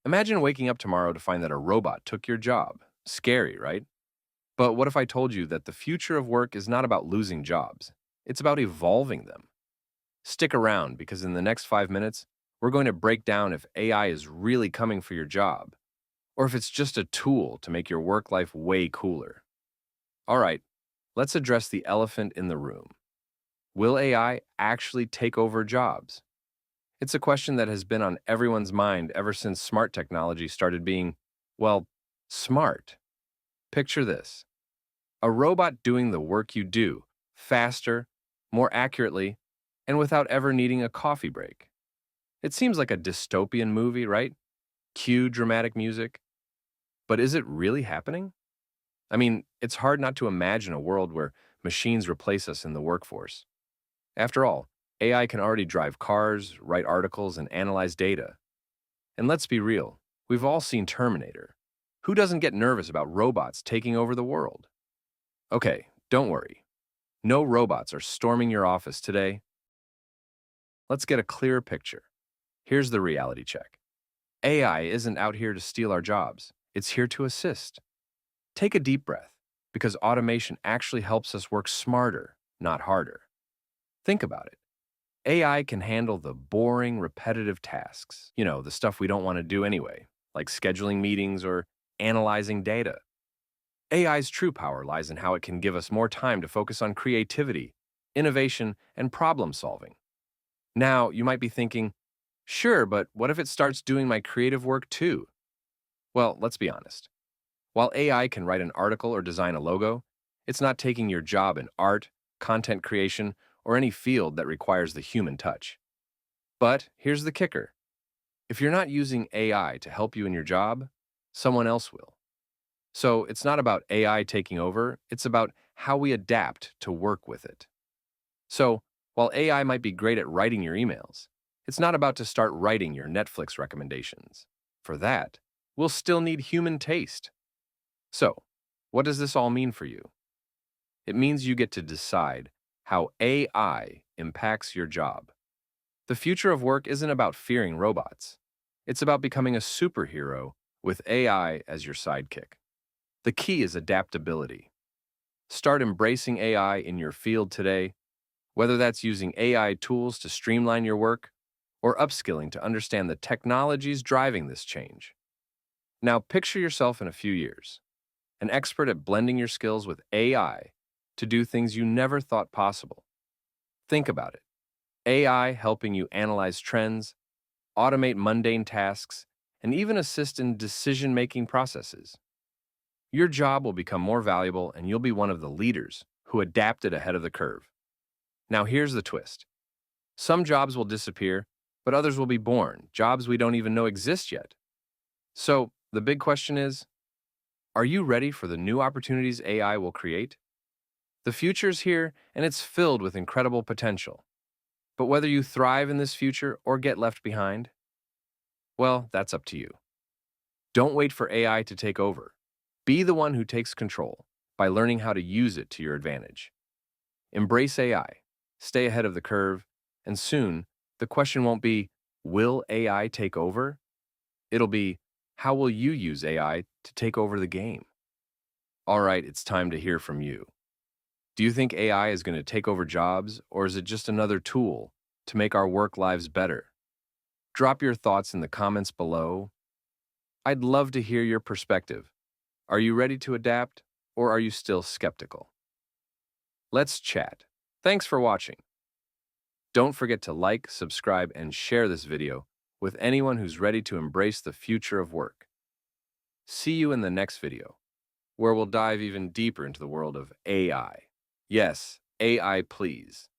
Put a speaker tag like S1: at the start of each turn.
S1: Imagine waking up tomorrow to find that a robot took your job. Scary, right? But what if I told you that the future of work is not about losing jobs? It's about evolving them. Stick around because in the next 5 minutes, we're going to break down if AI is really coming for your job or if it's just a tool to make your work life way cooler. All right, let's address the elephant in the room. Will AI actually take over jobs? It's a question that has been on everyone's mind ever since smart technology started being, well, smart. Picture this: a robot doing the work you do, faster, more accurately, and without ever needing a coffee break. It seems like a dystopian movie, right? Cue dramatic music. But is it really happening? I mean, it's hard not to imagine a world where machines replace us in the workforce. After all, AI can already drive cars, write articles, and analyze data. And let's be real, we've all seen Terminator. Who doesn't get nervous about robots taking over the world? Okay, don't worry. No robots are storming your office today. Let's get a clearer picture. Here's the reality check. AI isn't out here to steal our jobs. It's here to assist. Take a deep breath, because automation actually helps us work smarter, not harder. Think about it. AI can handle the boring, repetitive tasks, the stuff we don't want to do anyway, like scheduling meetings or analyzing data. AI's true power lies in how it can give us more time to focus on creativity, innovation, and problem solving. Now, you might be thinking, sure, but what if it starts doing my creative work too? Well, let's be honest. While AI can write an article or design a logo, it's not taking your job in art, content creation, or any field that requires the human touch. But here's the kicker. If you're not using AI to help you in your job, someone else will. So it's not about AI taking over, it's about how we adapt to work with it. So while AI might be great at writing your emails, it's not about to start writing your Netflix recommendations. For that, we'll still need human taste. So, what does this all mean for you? It means you get to decide how AI impacts your job. The future of work isn't about fearing robots. It's about becoming a superhero with AI as your sidekick. The key is adaptability. Start embracing AI in your field today, whether that's using AI tools to streamline your work or upskilling to understand the technologies driving this change. Now, picture yourself in a few years, an expert at blending your skills with AI to do things you never thought possible. Think about it. AI helping you analyze trends, automate mundane tasks, and even assist in decision-making processes. Your job will become more valuable and you'll be one of the leaders who adapted ahead of the curve. Now here's the twist. Some jobs will disappear, but others will be born, jobs we don't even know exist yet. So, the big question is, are you ready for the new opportunities AI will create? The future's here, and it's filled with incredible potential. But whether you thrive in this future or get left behind, well, that's up to you. Don't wait for AI to take over. Be the one who takes control by learning how to use it to your advantage. Embrace AI, stay ahead of the curve, and soon, the question won't be, will AI take over? It'll be, how will you use AI to take over the game? All right, it's time to hear from you. Do you think AI is going to take over jobs, or is it just another tool to make our work lives better? Drop your thoughts in the comments below. I'd love to hear your perspective. Are you ready to adapt, or are you still skeptical? Let's chat. Thanks for watching. Don't forget to like, subscribe, and share this video with anyone who's ready to embrace the future of work. See you in the next video, where we'll dive even deeper into the world of AI. Yes, AI, please.